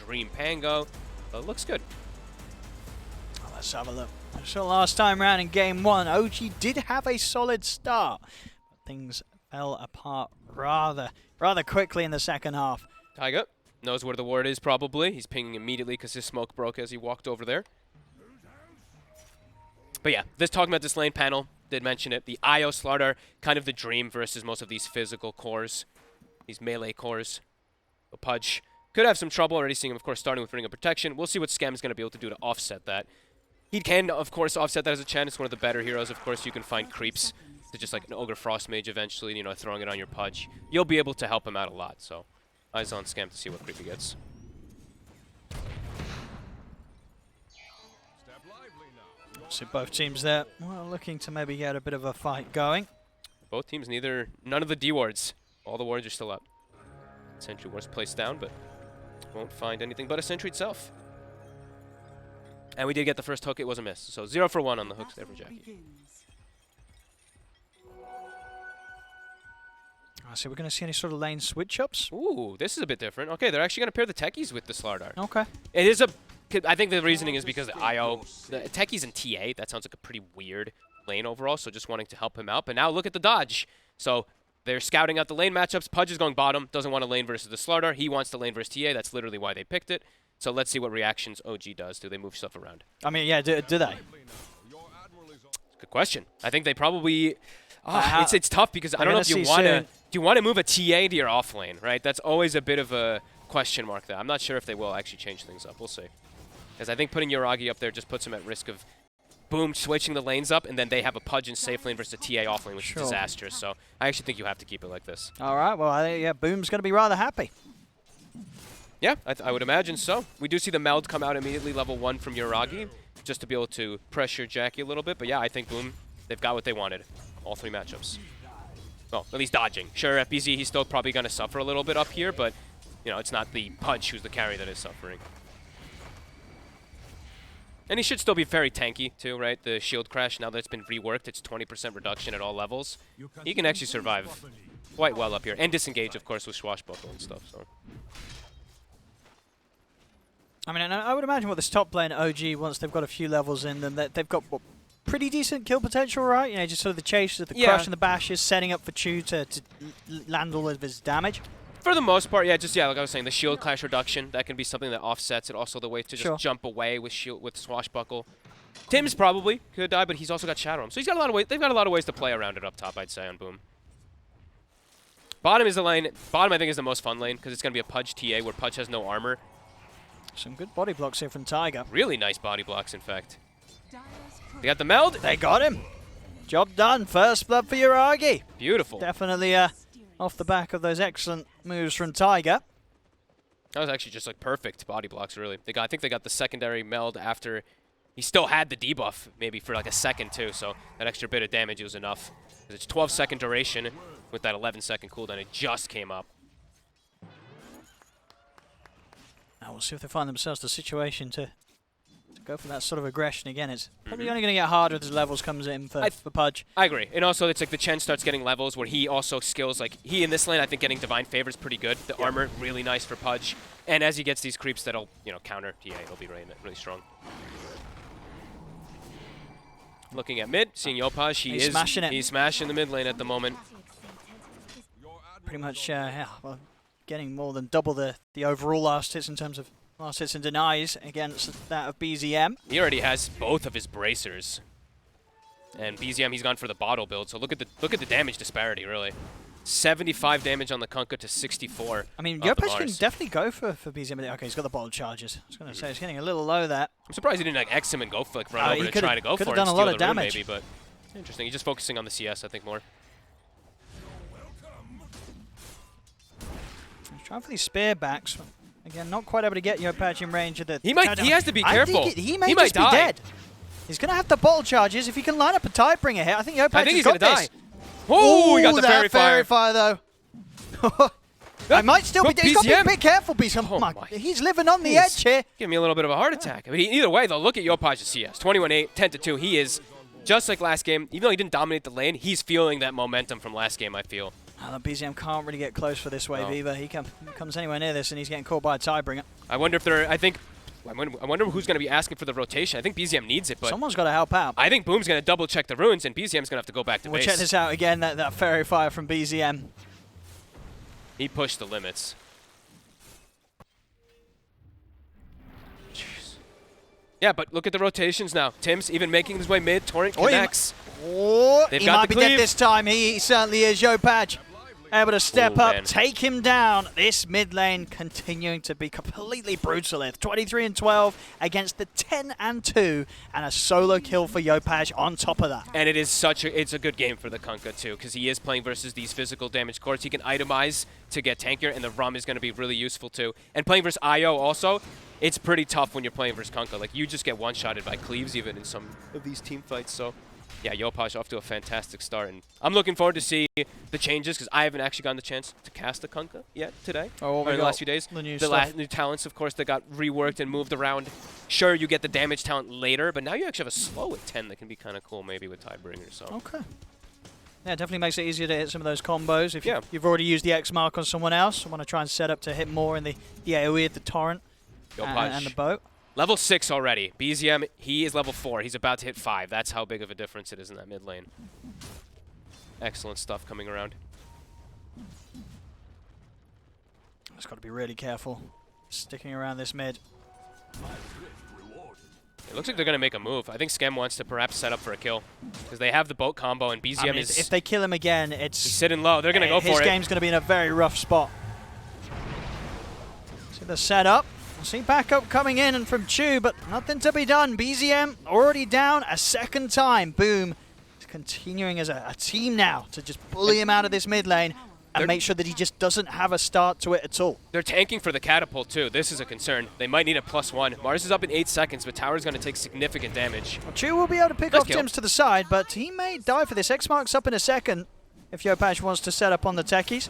Dream Pango. So it looks good. Oh, let's have a look. So last time round in game 1, OG did have a solid start, but things fell apart rather quickly in the second half. Taiga knows where the ward is probably. He's pinging immediately because his smoke broke as he walked over there. But yeah, talking about this lane panel, did mention it. The IO Slardar, kind of the dream versus most of these physical cores, these melee cores. So Pudge could have some trouble, already seeing him, of course, starting with Ring of Protection. We'll see what Skem's going to be able to do to offset that. He can, of course, offset that as a Chen. It's one of the better heroes. Of course, you can find creeps to just like an Ogre Frost Mage eventually, you know, throwing it on your Pudge. You'll be able to help him out a lot, so eyes on Scam to see what creep he gets. So both teams there, well, looking to maybe get a bit of a fight going. Both teams, none of the D wards. All the wards are still up. Sentry was placed down, but won't find anything but a sentry itself. And we did get the first hook, it was a miss. So 0 for 1 on the hooks there for Jackie. So we're going to see any sort of lane switch-ups? Ooh, this is a bit different. Okay, they're actually going to pair the techies with the Slardar. Okay. It is I think the reasoning is because the IO, the techies and TA, that sounds like a pretty weird lane overall, so just wanting to help him out. But now look at the dodge. So they're scouting out the lane matchups. Pudge is going bottom, doesn't want a lane versus the Slardar. He wants the lane versus TA. That's literally why they picked it. So let's see what reactions OG does. Do they move stuff around? I mean, yeah, do they? Good question. I think they probably... it's tough because I don't know if you want to... Do you want to move a TA to your off lane, right? That's always a bit of a question mark there. I'm not sure if they will actually change things up. We'll see. Because I think putting Yoragi up there just puts him at risk of, boom, switching the lanes up, and then they have a Pudge in safe lane versus a TA off lane, which is disastrous. So I actually think you have to keep it like this. All right. Well, yeah, Boom's going to be rather happy. Yeah, I would imagine so. We do see the meld come out immediately, level 1 from Yoragi, just to be able to pressure Jackie a little bit. But yeah, I think Boom, they've got what they wanted. All 3 matchups. Well, at least dodging. Sure, FBZ, he's still probably going to suffer a little bit up here, but, you know, it's not the Pudge who's the carry that is suffering. And he should still be very tanky, too, right? The shield crash, now that it's been reworked, it's 20% reduction at all levels. He can actually survive quite well up here. And disengage, of course, with Swashbuckle and stuff, so... I mean, I would imagine what this top lane OG, once they've got a few levels in them, that they've got pretty decent kill potential, right? You know, just sort of the chases, the crush and the bashes, setting up for Chu to land all of his damage. For the most part, yeah, like I was saying, the shield clash reduction, that can be something that offsets it. Also the way to just jump away with Swashbuckle. Tim's probably could die, but he's also got Shadow. So he's got a lot of ways. They've got a lot of ways to play around it up top, I'd say, on Boom. Bottom is the lane. Bottom, I think, is the most fun lane because it's going to be a Pudge TA where Pudge has no armor. Some good body blocks here from Tiger. Really nice body blocks, in fact. They got the meld. They got him. Job done. First blood for Yoragi. Beautiful. Definitely off the back of those excellent moves from Tiger. That was actually just like perfect body blocks, really. I think they got the secondary meld after he still had the debuff, maybe for like a second too. So that extra bit of damage was enough. It's 12-second duration with that 11-second cooldown. It just came up. Now we'll see if they find themselves the situation to go for that sort of aggression again. It's probably only going to get harder as levels comes in for Pudge. I agree. And also, it's like the Chen starts getting levels where he also skills, like, he in this lane, I think getting Divine Favor is pretty good. The armor, really nice for Pudge. And as he gets these creeps that'll, you know, counter TA, it'll be really strong. Looking at mid, seeing Yopaj, he's smashing it. He's smashing the mid lane at the moment. Pretty much, well, getting more than double the overall last hits in terms of last hits and denies against that of BZM. He already has both of his bracers. And BZM, he's gone for the bottle build. So look at the damage disparity, really. 75 damage on the Kunkka to 64. I mean, Yopaj can definitely go for BZM. Okay, he's got the bottle charges. I was going to say, he's getting a little low there. I'm surprised he didn't like X him and go for like run over to try to go for it and done a lot of damage. Maybe, but interesting. He's just focusing on the CS, I think, more. He's trying for these spear backs. Again, not quite able to get Yopaj in range of the... He has to be careful. He might just be dead. He's going to have the bottle charges. If he can line up a Tidebringer here, I think Yopaj has got this. Oh, he got the fairy fire. Though. I might still be dead. He's got to be a bit careful, BZM. Oh my. He's living on the edge here. Give me a little bit of a heart attack. I mean, either way, though, look at Yopaj's CS. 21-8, 10-2. He is, just like last game, even though he didn't dominate the lane, he's feeling that momentum from last game, I feel. BZM can't really get close for this wave either. He comes anywhere near this and he's getting caught by a Tidebringer. I wonder if they're, I wonder who's going to be asking for the rotation. I think BZM needs it, but someone's got to help out. I think Boom's going to double check the runes, and BZM's going to have to go back to base. We'll check this out again, that Fairy Fire from BZM. He pushed the limits. Jeez. Yeah, but look at the rotations now. Tim's even making his way mid. Torrent connects. He might be dead this time. He certainly is. Yopaj able to step up, take him down. This mid lane continuing to be completely brutal. 23-12 against the 10-2, and a solo kill for Yopaj on top of that. And it is it's a good game for the Kunkka too, because he is playing versus these physical damage cores. He can itemize to get tankier, and the Rum is going to be really useful too. And playing versus IO also, it's pretty tough when you're playing versus Kunkka. Like, you just get one-shotted by Cleaves even in some of these team fights. So yeah, Yopaj off to a fantastic start, and I'm looking forward to see the changes, because I haven't actually gotten the chance to cast the Kunkka yet today, or in the last few days. The new talents, of course, that got reworked and moved around. Sure, you get the damage talent later, but now you actually have a slow at 10 that can be kind of cool, maybe with Tidebringer. So okay. Yeah, it definitely makes it easier to hit some of those combos. If you've already used the X mark on someone else, I want to try and set up to hit more in the AoE at the Torrent and the boat. Level 6 already. BZM, he is level 4. He's about to hit 5. That's how big of a difference it is in that mid lane. Excellent stuff coming around. Just got to be really careful sticking around this mid. It looks like they're going to make a move. I think Skem wants to perhaps set up for a kill, because they have the boat combo, and BZM is... If they kill him again, it's... He's sitting low. They're going to go for it. His game's going to be in a very rough spot. See the setup. See backup coming in and from Chu, but nothing to be done. BZM already down a second time. Boom is continuing as a team now to just bully him out of this mid lane and make sure that he just doesn't have a start to it at all. They're tanking for the catapult too. This is a concern. They might need a +1. Mars is up in 8 seconds, but Tower's going to take significant damage. Well, Chu will be able to pick off Tims to the side, but he may die for this. X-Mark's up in a second if Yopaj wants to set up on the techies.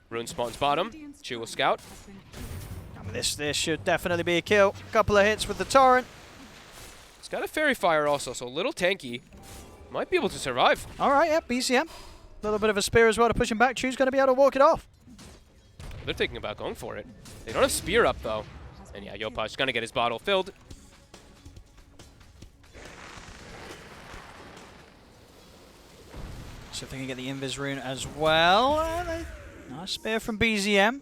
Rune spawns bottom. Chu will scout. This should definitely be a kill. Couple of hits with the Torrent. It's got a Fairy Fire also, so a little tanky. Might be able to survive. All right, yeah, BZM. A little bit of a spear as well to push him back. Chu's going to be able to walk it off. They're thinking about going for it. They don't have spear up, though. And yeah, Yopaj's going to get his bottle filled. So if they can get the Invis rune as well. Nice spear from BZM.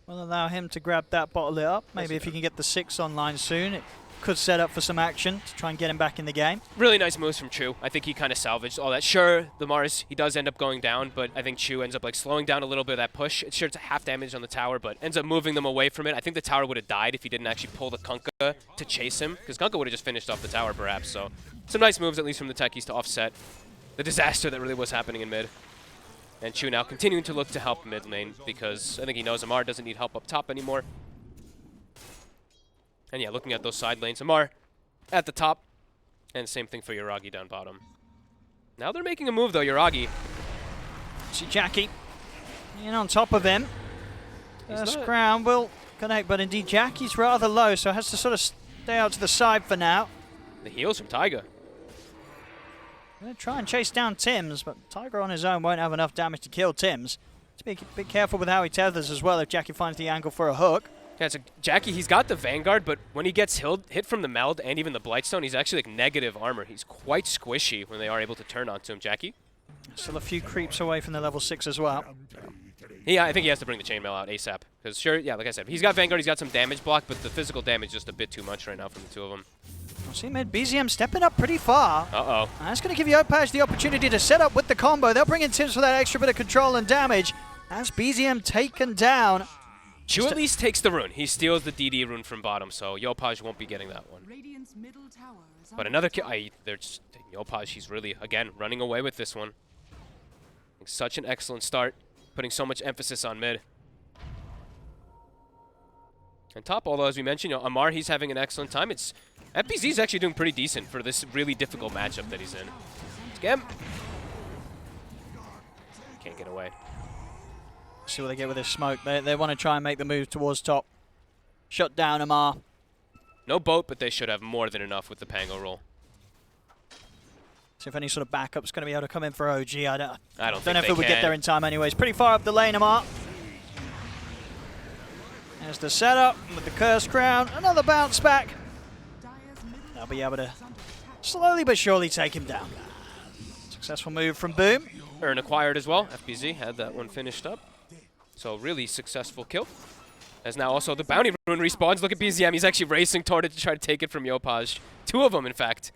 Will allow him to grab that, bottle it up. Maybe if he can get the 6 online soon, it could set up for some action to try and get him back in the game. Really nice moves from Chu. I think he kind of salvaged all that. Sure, the Mars, he does end up going down, but I think Chu ends up like slowing down a little bit of that push. It's sure it's a half damage on the tower, but ends up moving them away from it. I think the tower would have died if he didn't actually pull the Kunkka to chase him, because Kunkka would have just finished off the tower perhaps. So some nice moves, at least from the techies, to offset the disaster that really was happening in mid. And Chu now continuing to look to help mid lane, because I think he knows Amar doesn't need help up top anymore. And yeah, looking at those side lanes, Amar at the top, and same thing for Yuragi down bottom. Now they're making a move though, Yuragi. See Jackie in on top of him. First crown will connect, but indeed Jackie's rather low, so has to sort of stay out to the side for now. The heals from Taiga. Going to try and chase down Tims, but Tiger on his own won't have enough damage to kill Tims. To be a bit careful with how he tethers as well if Jackie finds the angle for a hook. Yeah, so Jackie, he's got the Vanguard, but when he gets hit from the Meld and even the Blightstone, he's actually like negative armor. He's quite squishy when they are able to turn onto him. Jackie? Still a few creeps away from the level 6 as well. Yeah, I think he has to bring the Chainmail out ASAP. Because sure, yeah, like I said, he's got Vanguard, he's got some damage block, but the physical damage is just a bit too much right now from the two of them. We'll see mid BZM stepping up pretty far. Uh-oh. And that's going to give Yopaj the opportunity to set up with the combo. They'll bring in Tims for that extra bit of control and damage. As BZM taken down. Chu at least takes the rune. He steals the DD rune from bottom, so Yopaj won't be getting that one. But another kill. Yopaj, he's really, again, running away with this one. Such an excellent start, putting so much emphasis on mid. And top, although as we mentioned, Amar, he's having an excellent time. FPZ's actually doing pretty decent for this really difficult matchup that he's in. Scam. Can't get away. See what they get with this smoke. They want to try and make the move towards top. Shut down Amar. No boat, but they should have more than enough with the Pango roll. So if any sort of backup's going to be able to come in for OG, I don't think know if it would get there in time anyways. Pretty far up the lane, Amar. There's the setup with the Curse Crown. Another bounce back. They'll be able to slowly but surely take him down. Successful move from Boom. Urn acquired as well. FBZ had that one finished up. So really successful kill. As now also the Bounty Rune respawns. Look at BZM. He's actually racing toward it to try to take it from Yopaj. 2 of them, in fact.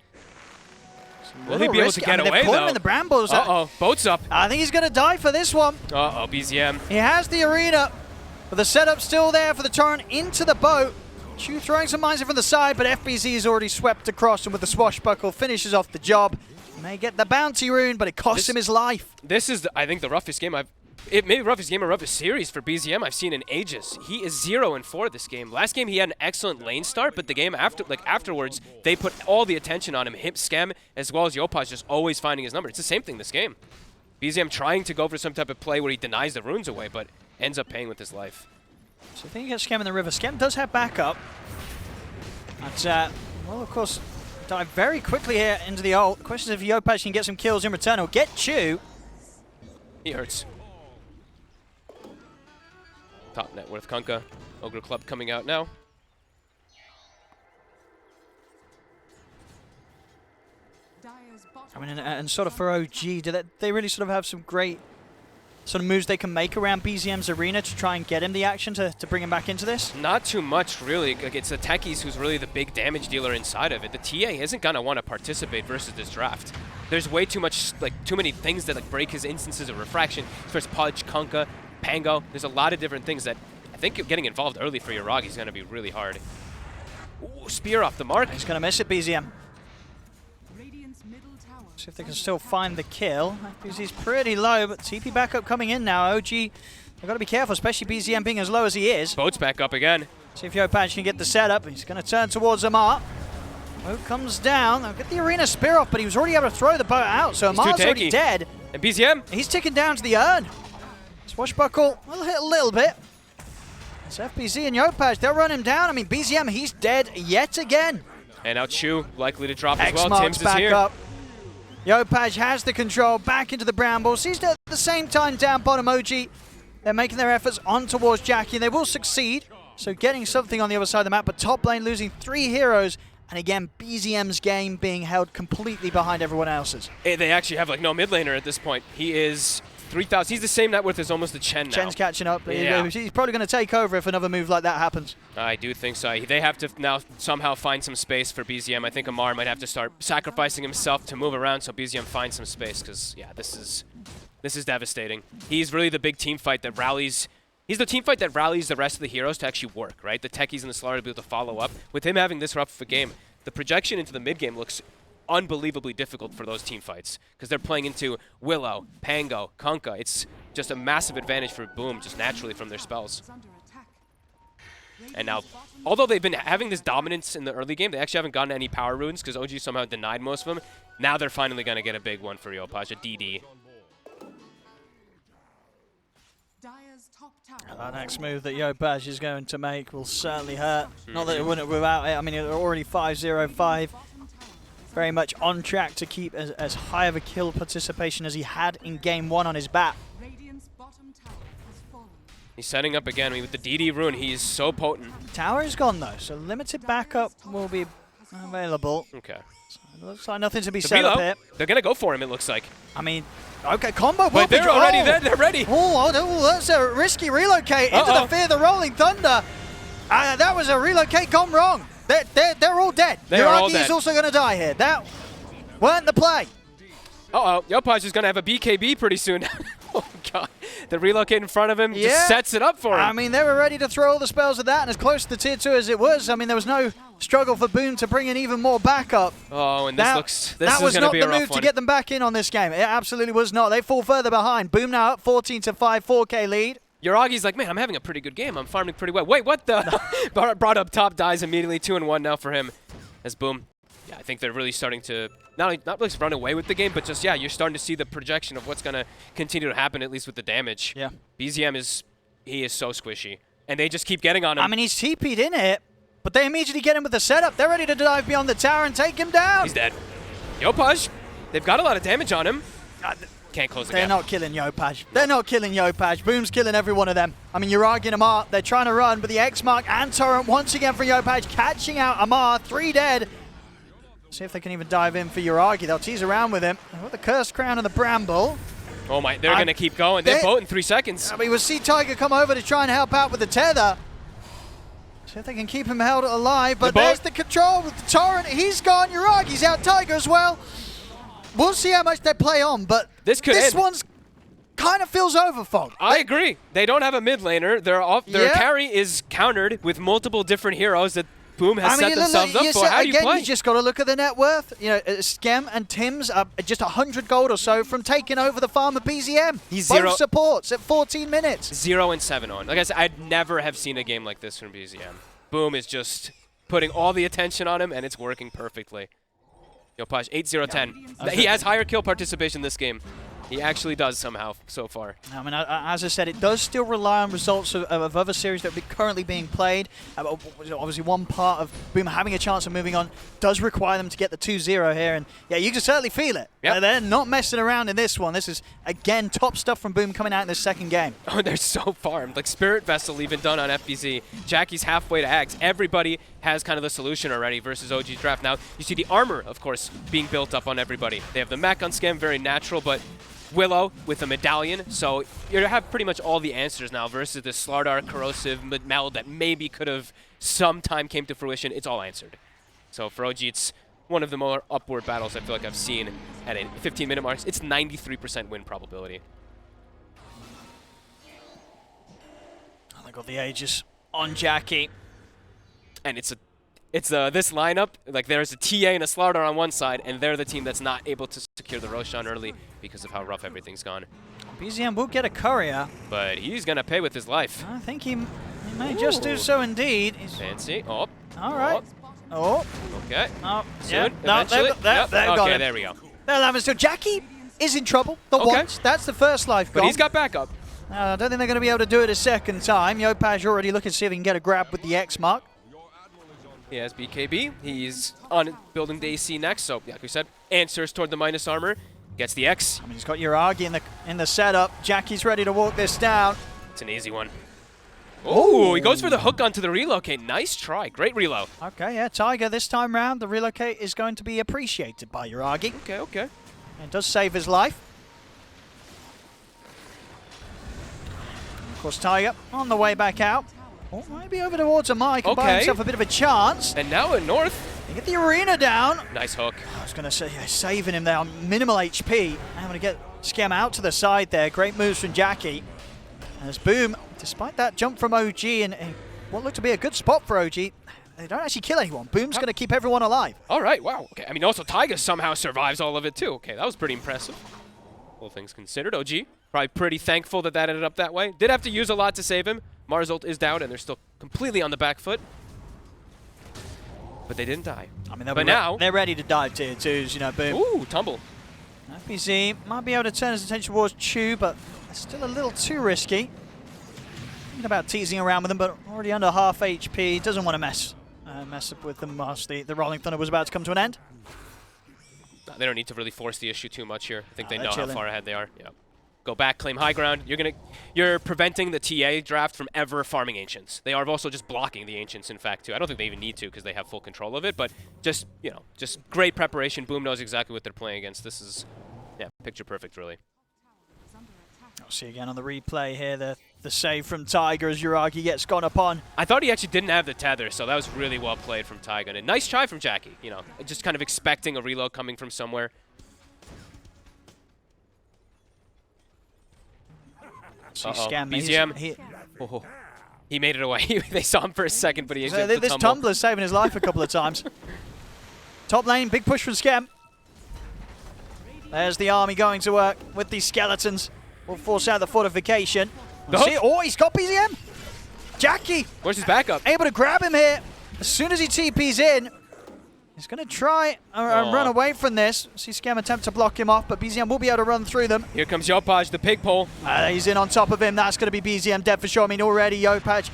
Will he be able to get away, though? though? In the brambles. Uh-oh. Boat's up. I think he's going to die for this one. Uh-oh, BZM. He has the arena, but the setup's still there for the turn into the boat. Chu throwing some mines in from the side, but FBZ is already swept across, and with the swashbuckle finishes off the job. He may get the Bounty Rune, but it costs him his life. This is, I think, the roughest game it may be the roughest game or roughest series for BZM I've seen in ages. He is 0-4 this game. Last game he had an excellent lane start, but the game afterwards, they put all the attention on him. Scam as well as Yopaj just always finding his number. It's the same thing this game. BZM trying to go for some type of play where he denies the runes away, but ends up paying with his life. So I think he gets Scam in the river. Scam does have backup. But, well, of course, dive very quickly here into the ult. The question is if Yopaj can get some kills in return or get Chu. He hurts. Top net worth Kunkka. Ogre Club coming out now. I mean, and sort of for OG, do they really sort of have some great sort of moves they can make around BZM's arena to try and get him the action to bring him back into this? Not too much, really. Like, it's the Techies who's really the big damage dealer inside of it. The TA isn't going to want to participate versus this draft. There's way too much, too many things that break his instances of refraction. First Pudge, Kunkka, Pango. There's a lot of different things that I think getting involved early for Yuragi is going to be really hard. Ooh, spear off the mark. He's going to miss it, BZM. See if they can still find the kill. He's pretty low, but TP backup coming in now. OG, they've got to be careful, especially BZM being as low as he is. Boat's back up again. See if Yopaj can get the setup. He's going to turn towards Amar. Boat comes down. They'll get the arena spear off, but he was already able to throw the boat out, so Amar's already dead. And BZM? He's ticking down to the urn. Swashbuckle will hit a little bit. It's FBZ and Yopaj. They'll run him down. I mean, BZM, he's dead yet again. And now Chu likely to drop as well. X-Mark's Tim's back is here. up. Yopaj has the control back into the brambles. He's at the same time down bottom. OG. They're making their efforts on towards Jackie, and they will succeed. So getting something on the other side of the map, but top lane losing 3 heroes. And again, BZM's game being held completely behind everyone else's. They actually have no mid laner at this point. He is 3,000. He's the same net worth as almost the Chen now. Chen's catching up. Yeah. He's probably going to take over if another move like that happens. I do think so. They have to now somehow find some space for BZM. I think Amar might have to start sacrificing himself to move around so BZM finds some space because, yeah, this is devastating. He's really the big team fight that rallies. He's the team fight that rallies the rest of the heroes to actually work, right? The Techies and the Slaughter to be able to follow up. With him having this rough of a game, the projection into the mid game looks unbelievably difficult for those team fights because they're playing into Willow, Pango, Kunkka. It's just a massive advantage for Boom just naturally from their spells. And now, although they've been having this dominance in the early game, they actually haven't gotten any power runes because OG somehow denied most of them. Now they're finally going to get a big one for Yopaj, a DD. That next move that Yopaj is going to make will certainly hurt. Not that it wouldn't without it. I mean, they're already 5-0-5. Very much on track to keep as high of a kill participation as he had in game 1 on his bat. He's setting up again. I mean, with the DD rune, he's so potent. Tower is gone though, so limited backup will be available. Okay. So it looks like nothing to be set up here. They're going to go for him, it looks like. I mean, okay, combo. But they're already there. They're ready. Oh, that's a risky relocate into the Fear the Rolling Thunder. That was a relocate gone wrong. They're all dead. Yuragi is also going to die here. That weren't the play. Uh-oh. Yopaj is going to have a BKB pretty soon. Oh, God. The relocate in front of him just sets it up for him. I mean, they were ready to throw all the spells at that, and as close to tier 2 as it was, I mean, there was no struggle for Boom to bring in even more backup. Oh, and this is going to be a rough one. That was not the move to get them back in on this game. It absolutely was not. They fall further behind. Boom now up 14-5, 4K lead. Yuragi's like, man, I'm having a pretty good game. I'm farming pretty well. Wait, what the? Brought up top, dies immediately. 2-1 now for him as Boom. Yeah, I think they're really starting to not really run away with the game, but just, yeah, you're starting to see the projection of what's going to continue to happen, at least with the damage. Yeah. BZM is so squishy, and they just keep getting on him. I mean, he's TP'd in it, but they immediately get him with the setup. They're ready to dive beyond the tower and take him down. He's dead. Yopaj. They've got a lot of damage on him. Can't close the gap. They're not killing Yopaj. They're not killing Yopaj. Boom's killing every one of them. I mean, you're arguing Amar. They're trying to run, but the X-Mark and Torrent once again from Yopaj, catching out Amar. 3 dead. See if they can even dive in for Uragi. They'll tease around with him. With the Cursed Crown and the Bramble. Oh my, they're going to keep going. They're both in 3 seconds. I mean, we'll see Tiger come over to try and help out with the tether. See if they can keep him held alive, but there's the control with the Torrent. He's gone. Uragi's out. Tiger as well. We'll see how much they play on, but this one's kind of feels overfogged. I agree. They don't have a mid laner. Their carry is countered with multiple different heroes that Boom has set themselves up for. How do you play? You just got to look at the net worth. You know, Skem and Tim's are just 100 gold or so from taking over the farm of BZM. He's both supports at 14 minutes. 0 and 7 on. Like I said, I'd never have seen a game like this from BZM. Boom is just putting all the attention on him, and it's working perfectly. Yopaj, 8-0-10. He has higher kill participation this game. He actually does somehow so far. I mean, as I said, it does still rely on results of other series that are currently being played. Obviously, one part of Boom having a chance of moving on does require them to get the 2-0 here. And yeah, you can certainly feel it. Yep. They're not messing around in this one. This is, again, top stuff from Boom coming out in this second game. Oh, they're so farmed. Like Spirit Vessel even done on FBZ. Jackie's halfway to Ags. Everybody has kind of the solution already versus OG's draft. Now, you see the armor, of course, being built up on everybody. They have the mech on Scam, very natural, but Willow with a medallion, so you have pretty much all the answers now versus the Slardar corrosive meld that maybe could have sometime came to fruition. It's all answered. So for OG, it's one of the more upward battles I feel like I've seen at a 15-minute marks. It's 93% win probability. They got the Aegis on Jackie. And it's this lineup, like there's a TA and a Slardar on one side, and they're the team that's not able to secure the Roshan early because of how rough everything's gone. BZM will get a courier. But he's going to pay with his life. I think he may just do so indeed. Fancy. Oh. All right. Oh. Okay. Oh. Soon, yeah. eventually. They've got him. There we go. They'll have him still. Jackie is in trouble. Once. That's the first life gone. But he's got backup. I don't think they're going to be able to do it a second time. Yopaj already looking to see if he can get a grab with the X mark. He has BKB. He's on building the AC next, so like we said, answers toward the minus armor. Gets the X. I mean, he's got Uragi in the setup. Jackie's ready to walk this down. It's an easy one. Oh, he goes for the hook onto the relocate. Nice try. Great reload. Okay, yeah, Tiger this time round. The relocate is going to be appreciated by Uragi. Okay. It does save his life. Of course, Tiger on the way back out. Oh, maybe over towards a mic and buy himself a bit of a chance. And now in North. They get the arena down. Nice hook. I was going to say, saving him there on minimal HP. I'm going to get Scam out to the side there. Great moves from Jackie. As Boom, despite that jump from OG and what looked to be a good spot for OG, they don't actually kill anyone. Boom's going to keep everyone alive. All right, wow. Okay, I mean, also Tiger somehow survives all of it too. Okay, that was pretty impressive. All things considered, OG probably pretty thankful that ended up that way. Did have to use a lot to save him. Mars ult is down, and they're still completely on the back foot. But they didn't die. I mean, now they're ready to dive tier 2s, you know, Boom. Ooh, tumble. FBZ might be able to turn his attention towards Chu, but it's still a little too risky. Thinking about teasing around with them, but already under half HP. Doesn't want to mess up with them whilst the Rolling Thunder was about to come to an end. They don't need to really force the issue too much here. I think they know how far ahead they are. Yeah. Go back, claim high ground. You're preventing the TA draft from ever farming Ancients. They are also just blocking the Ancients, in fact, too. I don't think they even need to because they have full control of it, but just great preparation. Boom knows exactly what they're playing against. This is, picture perfect, really. I'll see again on the replay here the save from Tiger as Uragi gets gone upon. I thought he actually didn't have the tether, so that was really well played from Tiger. And a nice try from Jackie, just kind of expecting a reload coming from somewhere. Scam BZM. He made it away. They saw him for a second, but he this tumbler's saving his life a couple of times. Top lane, big push from Scam. There's the army going to work with these skeletons. We'll force out the fortification. Oh, he's got BZM. Jackie. Where's his backup? Able to grab him here. As soon as he TPs in, he's going to try and run away from this. See Scam attempt to block him off, but BZM will be able to run through them. Here comes Yopaj, the pig pole. He's in on top of him. That's going to be BZM dead for sure. I mean, already Yopaj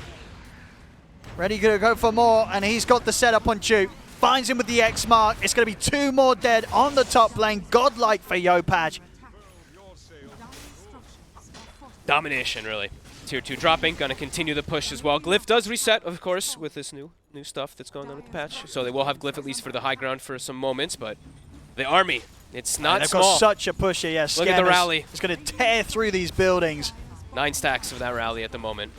ready to go for more, and he's got the setup on Chu. finds him with the X mark. It's going to be 2 more dead on the top lane. Godlike for Yopaj. Domination, really. Tier 2 dropping, gonna continue the push as well. Glyph does reset, of course, with this new stuff that's going on with the patch. So they will have Glyph at least for the high ground for some moments, but the army, it's not they've small. got such a push here, yes. Look at the rally. It's going to tear through these buildings. 9 stacks of that rally at the moment.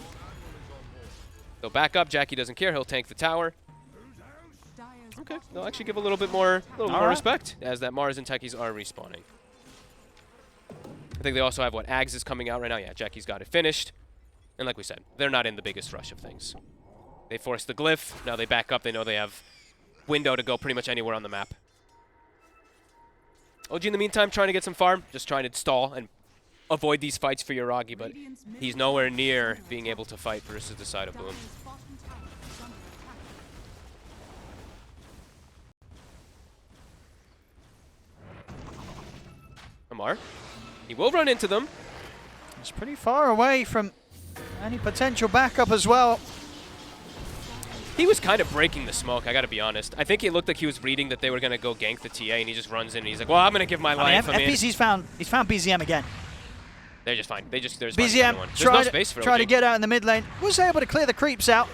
So back up, Jackie doesn't care, he'll tank the tower. Okay, they'll actually give a little bit more, respect, as that Mars and Techies are respawning. I think they also have, what, Ags is coming out right now? Yeah, Jackie's got it finished. And like we said, they're not in the biggest rush of things. They force the Glyph, now they back up, they know they have window to go pretty much anywhere on the map. OG in the meantime trying to get some farm, just trying to stall and avoid these fights for Yuragi, but he's nowhere near being able to fight versus the side of Boom. Amar, he will run into them. It's pretty far away from any potential backup as well. He was kind of breaking the smoke, I gotta be honest. I think it looked like he was reading that they were gonna go gank the TA, and he just runs in and he's like, well, I'm gonna give my life. FBZ's found BZM again. They're just fine. There's BZM no space for tried to get out in the mid lane. Was able to clear the creeps out,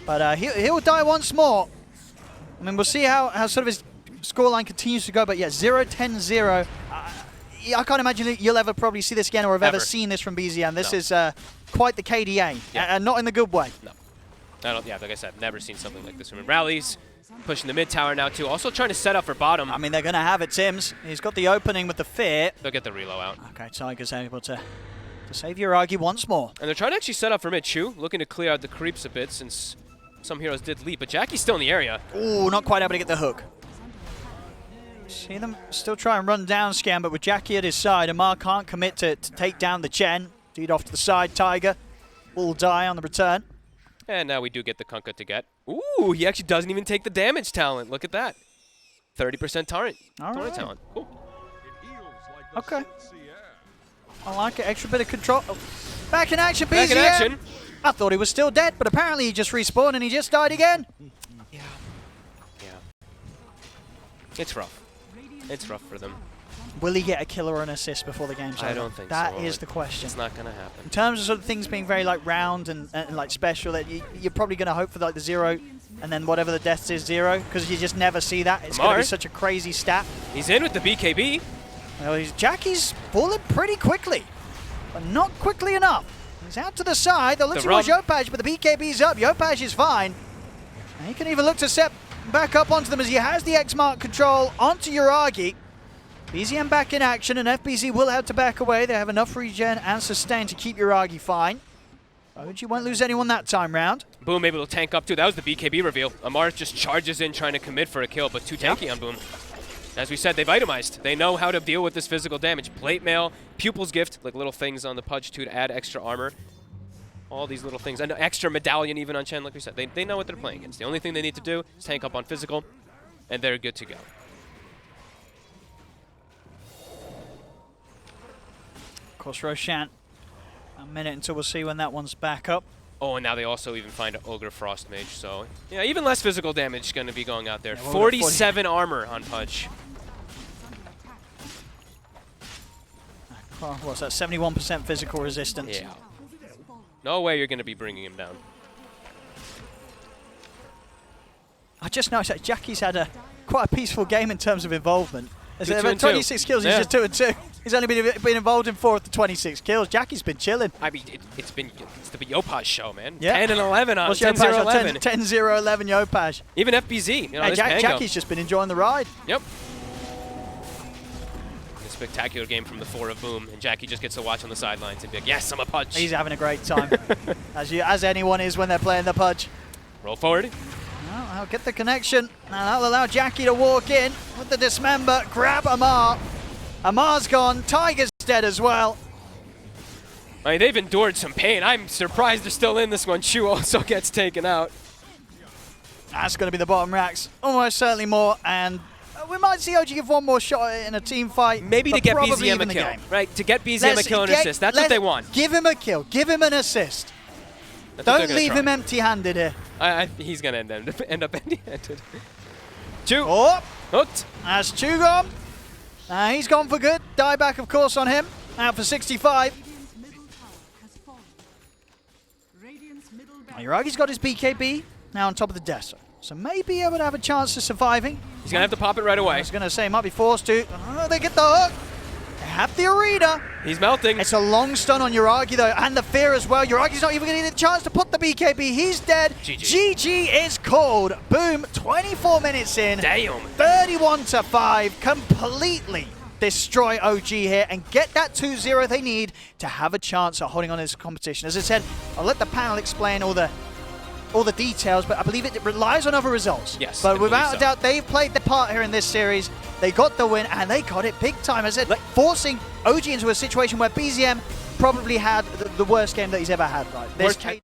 but he'll die once more. I mean, we'll see how sort of his scoreline continues to go, but yeah, 0-10-0. I can't imagine you'll ever probably see this again or have ever seen this from BZM. This is quite the KDA, and not in the good way. No. Yeah, like I said, never seen something like this from him. Rallies, pushing the mid tower now too. Also trying to set up for bottom. I mean, they're going to have it, Tims. He's got the opening with the fear. They'll get the reload out. Okay, Tiger's able to save Yuragi once more. And they're trying to actually set up for mid. Chu looking to clear out the creeps a bit since some heroes did leap, but Jackie's still in the area. Ooh, not quite able to get the hook. See them still try and run down Scam, but with Jackie at his side, Amar can't commit to take down the Chen. Deed off to the side, Tiger will die on the return. And now we do get the Kunkka to get. Ooh, he actually doesn't even take the damage talent. Look at that. 30% torrent talent. Cool. Okay. I like it. Extra bit of control. Oh. Back in action, BZM. Back in action. I thought he was still dead, but apparently he just respawned and he just died again. Yeah. It's rough. It's rough for them. Will he get a kill or an assist before the game's over? I don't think so. That is the question. It's not going to happen. In terms of sort of things being very like round and like special, that you're probably going to hope for like the 0 and then whatever the death is 0, because you just never see that. It's going to be such a crazy stat. He's in with the BKB. Well, Jackie's falling pretty quickly, but not quickly enough. He's out to the side. They'll look towards Yopaj, but the BKB's up. Yopaj is fine. And he can even look to step back up onto them as he has the X mark control onto Yuragi. BZM back in action, and FBZ will have to back away. They have enough regen and sustain to keep Yuragi fine. OG won't lose anyone that time round. Boom able to tank up too. That was the BKB reveal. Amar just charges in trying to commit for a kill, but too tanky on Boom. As we said, they've itemized. They know how to deal with this physical damage. Plate mail, Pupil's Gift, like little things on the Pudge too to add extra armor. All these little things. An extra medallion even on Chen, like we said. They know what they're playing against. The only thing they need to do is tank up on physical, and they're good to go. Of course, Roshan, a minute until we'll see when that one's back up. Oh, and now they also even find an Ogre Frost Mage, so yeah, even less physical damage going to be going out there. Yeah, 47 armor on Pudge. What's that, 71% physical resistance? Yeah. No way you're going to be bringing him down. I just noticed that Jackie's had quite a peaceful game in terms of involvement. Two and 26 kills, he's just 2-2. He's only been involved in 4 of the 26 kills. Jackie's been chilling. I mean, it's the Yopaj show, man. Yeah. 10 and 11 on 10-0-11. 10-0-11 Yopaj. Even FBZ. You know, Jackie's just been enjoying the ride. Yep. A spectacular game from the 4 of Boom, and Jackie just gets to watch on the sidelines and be like, yes, I'm a Pudge. He's having a great time, as anyone is when they're playing the Pudge. Roll forward. Well, I'll get the connection, and that'll allow Jackie to walk in with the dismember, grab Amar. Amar's gone, Tiger's dead as well. I mean, they've endured some pain. I'm surprised they're still in this one. Chu also gets taken out. That's going to be the bottom racks. Almost certainly more, and we might see OG give one more shot in a team fight. Maybe to get BZM a kill, right? To get BZM a kill and assist. That's what they want. Give him a kill. Give him an assist. Don't leave him empty-handed here. He's going to end up empty-handed. Chu. Oh, Hooked. that's Chu gone. He's gone for good. Dieback, of course, on him. Out for 65. Yuragi's got his BKB now on top of the desert. So maybe able to have a chance of surviving. He's going to have to pop it right away. I was going to say, might be forced to. They get the hook. They have the arena. He's melting. It's a long stun on Yuragi, though, and the fear as well. Yuragi's not even going to get a chance to put the BKB. He's dead. GG. GG is called. Boom. 24 minutes in. Damn. 31-5. Completely destroy OG here and get that 2-0 they need to have a chance at holding on to this competition. As I said, I'll let the panel explain all the details, but I believe it relies on other results. Yes, but without a doubt, they've played their part here in this series. They got the win, and they got it big time. As I said, forcing OG into a situation where BZM probably had the worst game that he's ever had. Right?